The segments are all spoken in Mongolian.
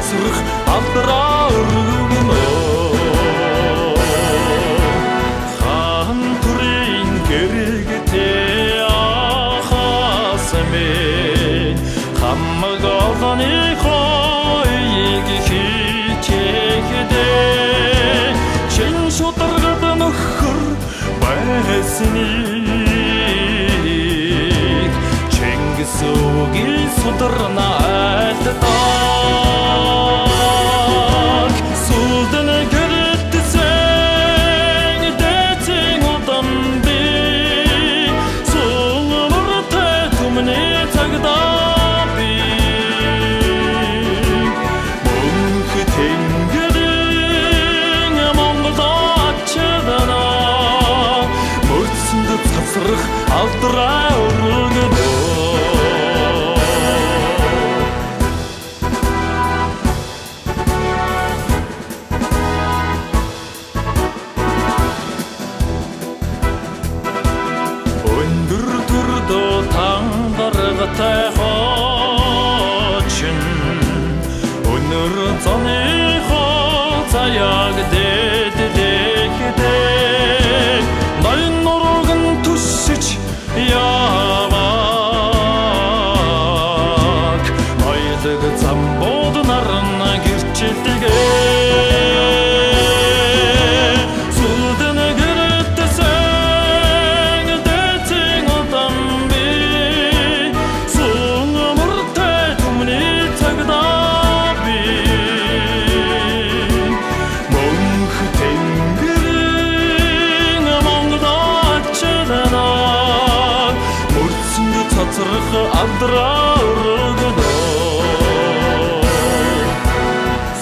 цацрах алдраа өргөнөө хаан төрийн гэрэгтэй ахаас минь хамаг олонны хойг хичээхдээ чин шударгад нөхөр байсныг Чингис үгийн сударна айлтдаг сүлдэн гэрэлтсэн дэцэн удан би сулмартай түмний цагдаа би мөнх тэнгэрийн Монгол ачаадана мөрцөнд цацрах алдраа өргөнөө өндөр төрдөө тангаргатай хочин өнөр цаныхоо заяаг дэдэдэхдээ ноён нурууган түссэж явааг ойлог замбууд нарна гэрчилдэгээ сүлдэн гэрэлтсэн дэцэн удан би сулмартай түмний цагдаа би мөнх тэнгэрийн Монгол ачаадана мөрцөнд цацрах алдраа өргөнөө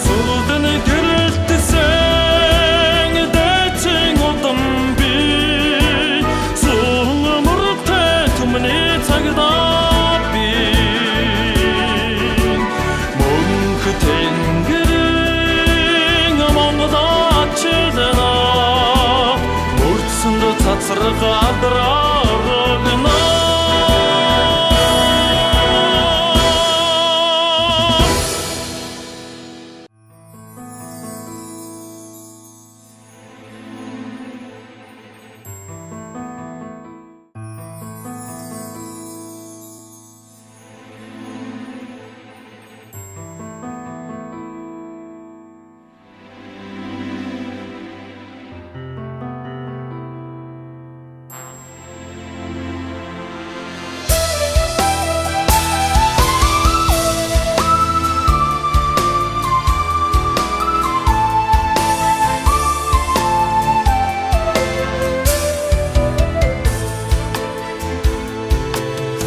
сүлдэн гэрэлтсэн дэцэн удан би сулмартай түмний цагдаа би мөнх тэнгэрийн Монгол ачаадана мөрцөнд цацрах алдраа өргөнөө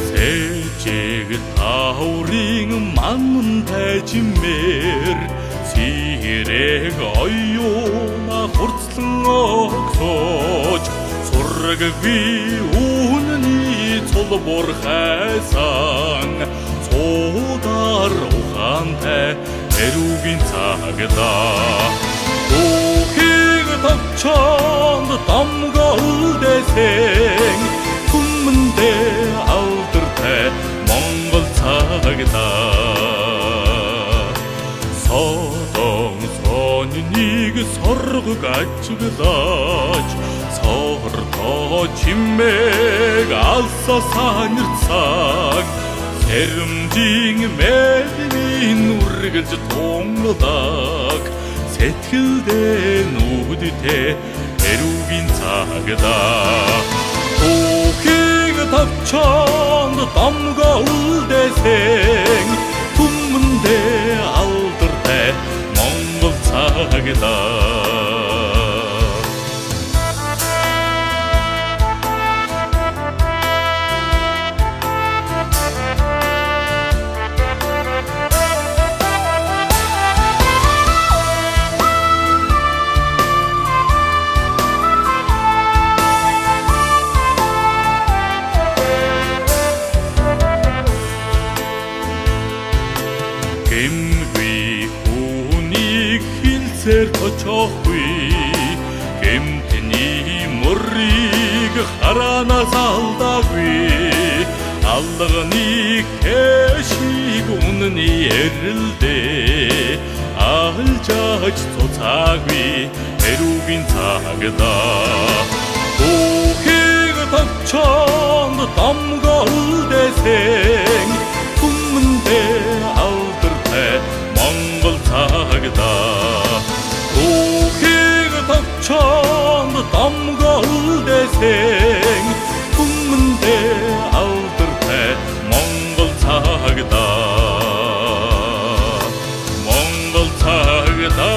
Сэжиг таурын манн тайжмэр сирэг оюуна хурцлан огсож сурагви үнний цулбур хайсан цуудар ухаантай эрүүгийн цагдаа Түүхийг тавчаанд дамга үлдээсэн түмэндээ алдартай Монгол цагдаа Содон соннийг соргог ажиглаж сордоо чимээг алсасаа нэрцаг Сэрэмжийн мэдний нүргэлж тунгадаг Сэтгэлдээ нүдтэй эрүүгийн цагдаа Түүхийг тавчаанд дамга үлдээсэн түмэндээ алдартай Монгол цагдаа Гэмгүй хүнийг хилцээр очоохгүй гэмтний мөрийг хараанаас алдаагүй алганы хэшиг үнний эрэлдээ жаач цуцаагүй эрүүгийн цагда бүхийг товчоонд домгол дэсэн хүмүндээ алдартай Монгол цагда бүхийг товчоонд домгол дэсэн хүмүндээ алдартай Монгол цагда Монгол цагда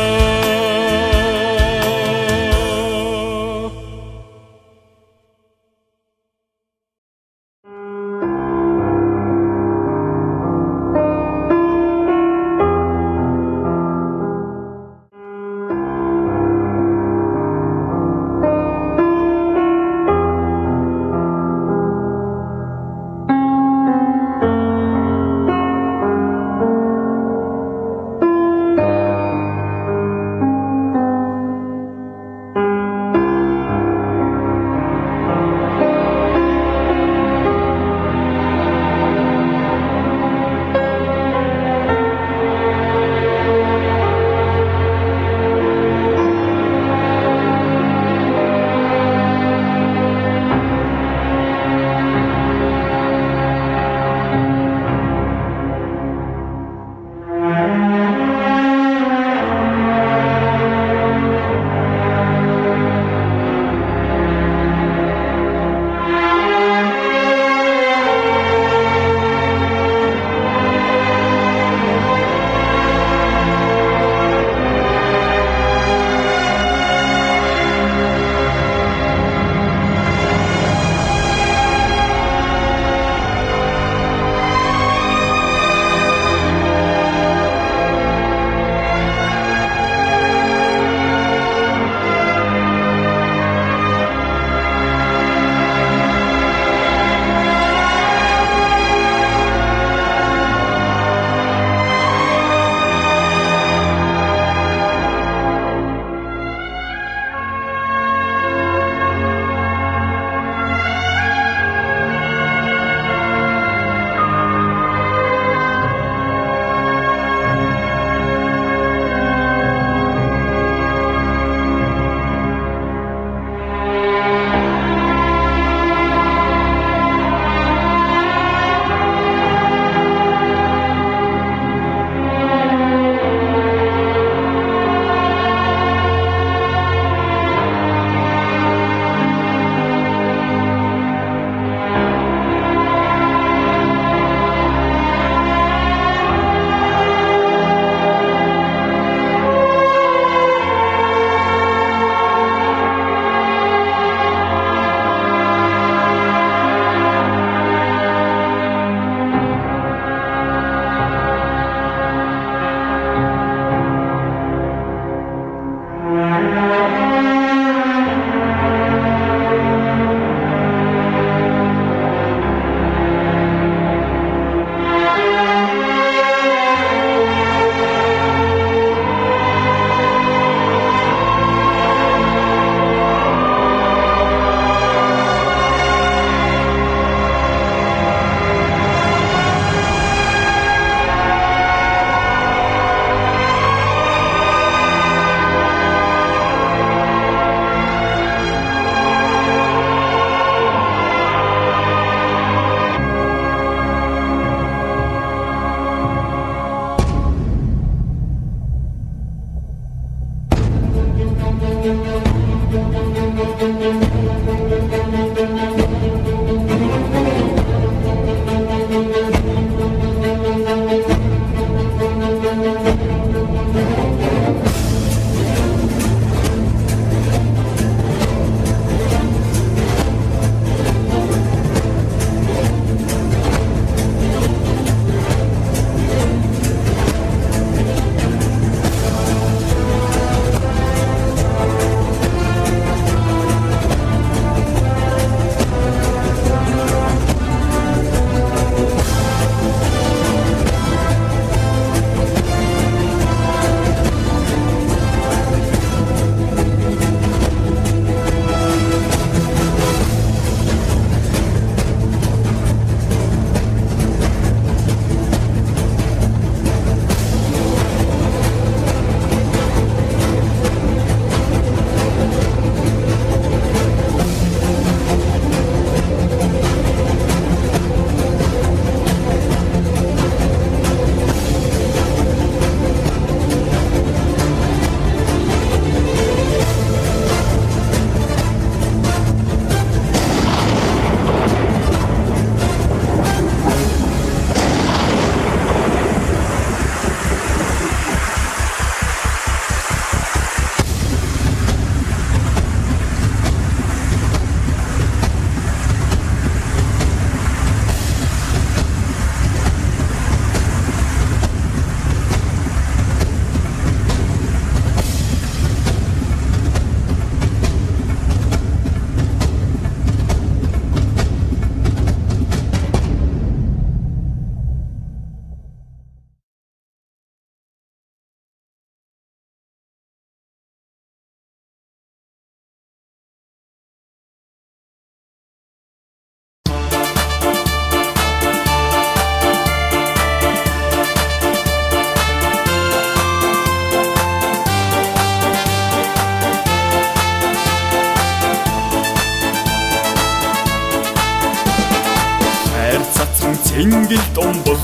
гил думбах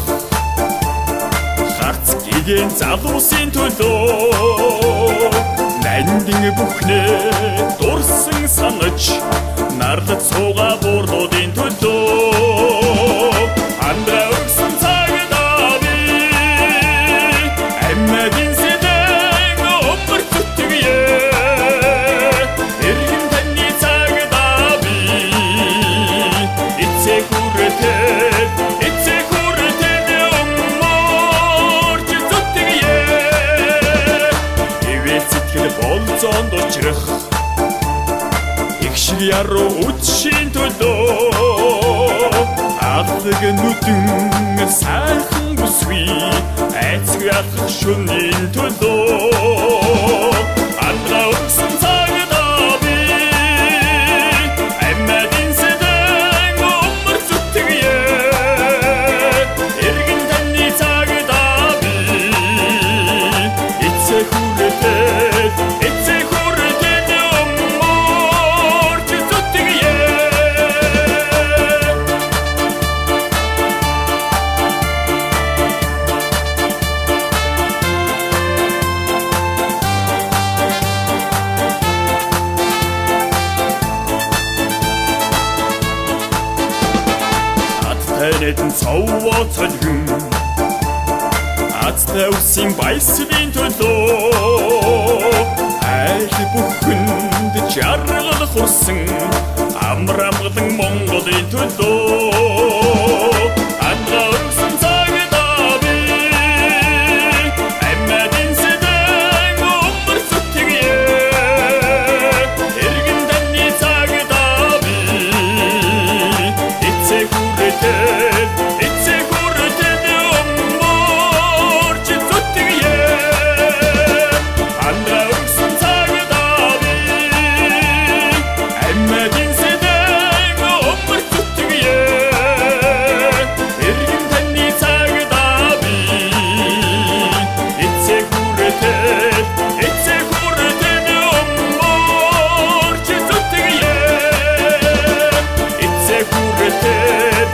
харц гиген залуусын төлөө нандин бүхнээ дурсан санаж нарлаг сууга буурдуудын төлөө андаа өгсөн цагтаа би амьмадын сэдэн өвөр зүтгэе эргэн таны цагтаа би эцэг хүртээд өмөрч зүтгэе ивэл сэтгэл болцоонд учрах яруу үдшийн төлөө алдаг нүдэн сайхан бүсгүй айцгүй алхах шөнийн төлөө андаа өгсөн цагтаа би амьмадын сэдэн өмөр зүтгэе эргэн таны цагтаа би эцэг хүртээд Танэдэн цовоо цолгон Азтай үсийн баясвын төлөө Айл бүхэнд жаргал хурсан Амрамгалан Монголын төлөө Андаа өгсөн цагтаа би амьмадын сэдэн өмөр зүтгэе эргэн таны цагтаа би эцэг хүртээд өмөрч зүтгэе андаа өгсөн цагтаа би амьмадын сэдэн өмөр зүтгэе эргэн таны цагтаа би эцэг хүртээд өмөрч зүтгэе эцэг хүртээд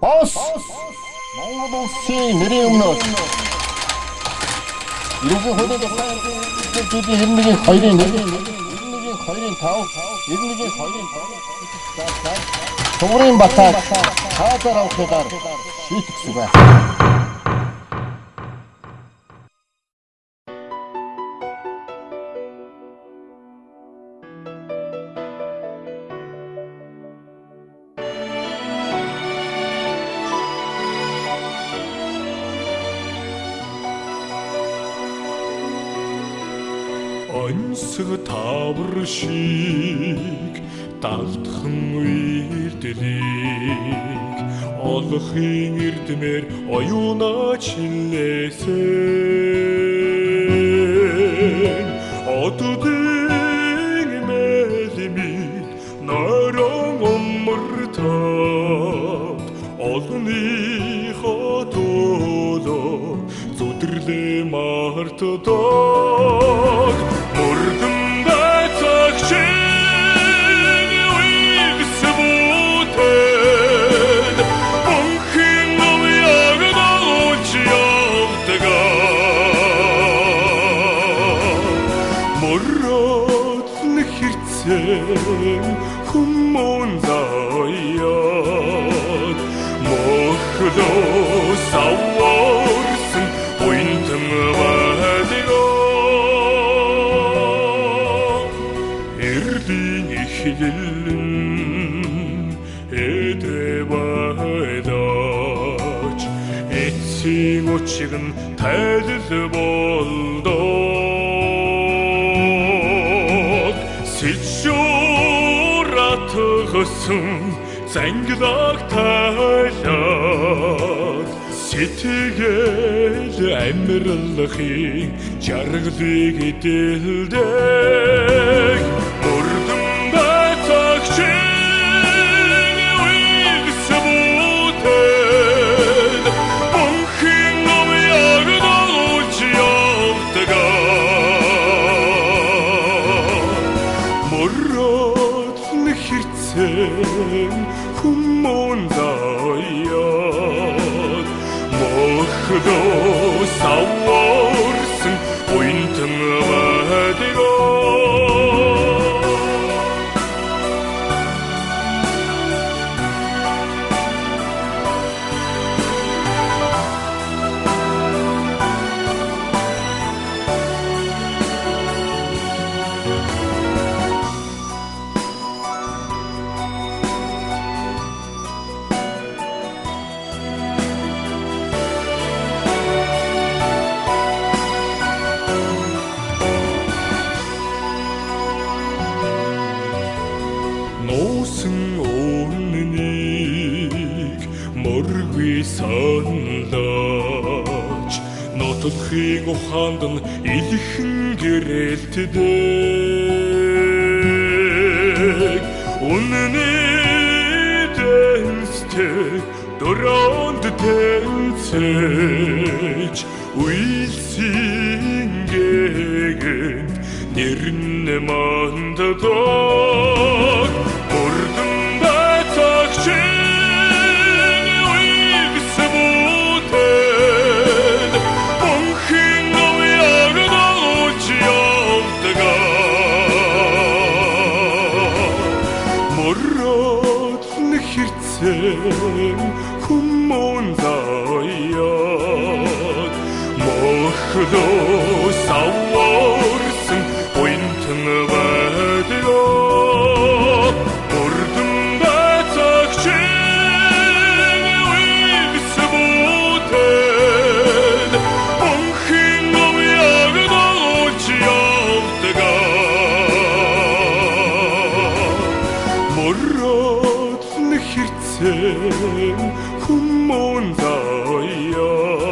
Бос Монгол улсын нэрийн өмнөөс Иргэн хөлөд хэдийн 91-2-ын 1, 91-2-ын 5, 91-2-ын 5 Тугрын батаг хаазаар авахлаар шийтгсэн байна. Онцгой тавар шиг далдхан үйлдэлийг олохын эрдмээр оюуна чилээсэн оддын мэлимит наран омартад олныхоо төлөө зүдэрлээ мартад Мөрдөн байцаагчийн уйгс бүтээд Бонхин номяг дагуулж явдгаа Мөрөдлөн хэрцэн хүмүүн заяад Мөхлөө саварсан уйнтэн эцсийн учиг нь тайлал болдог сэлшүүрат хөсөн зангилаг тайлаад сэтгэл амьдралын жаргалыг эдэлдэг мөрдөн байцаагчийн саварсан уянтан бадгаа нуусан үнэнийг моргүй санлаач нотолхыг ухаанд нь илхэн гэрэлтдэг үнэний дэнстэй дөрөнд тэнцэж үйлсийн гэгэнд нэрнэ манддаг Урдын байтагчийн үйгсбүүтэд Мөнхийн уяг дагуулж явдгаа Мород нөхөрцөн хүмүүн заяад Мохлоо саварсан уянтан бадгаа Хүмүүн заяад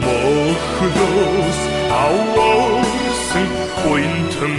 мохлоос аваарсан уянтан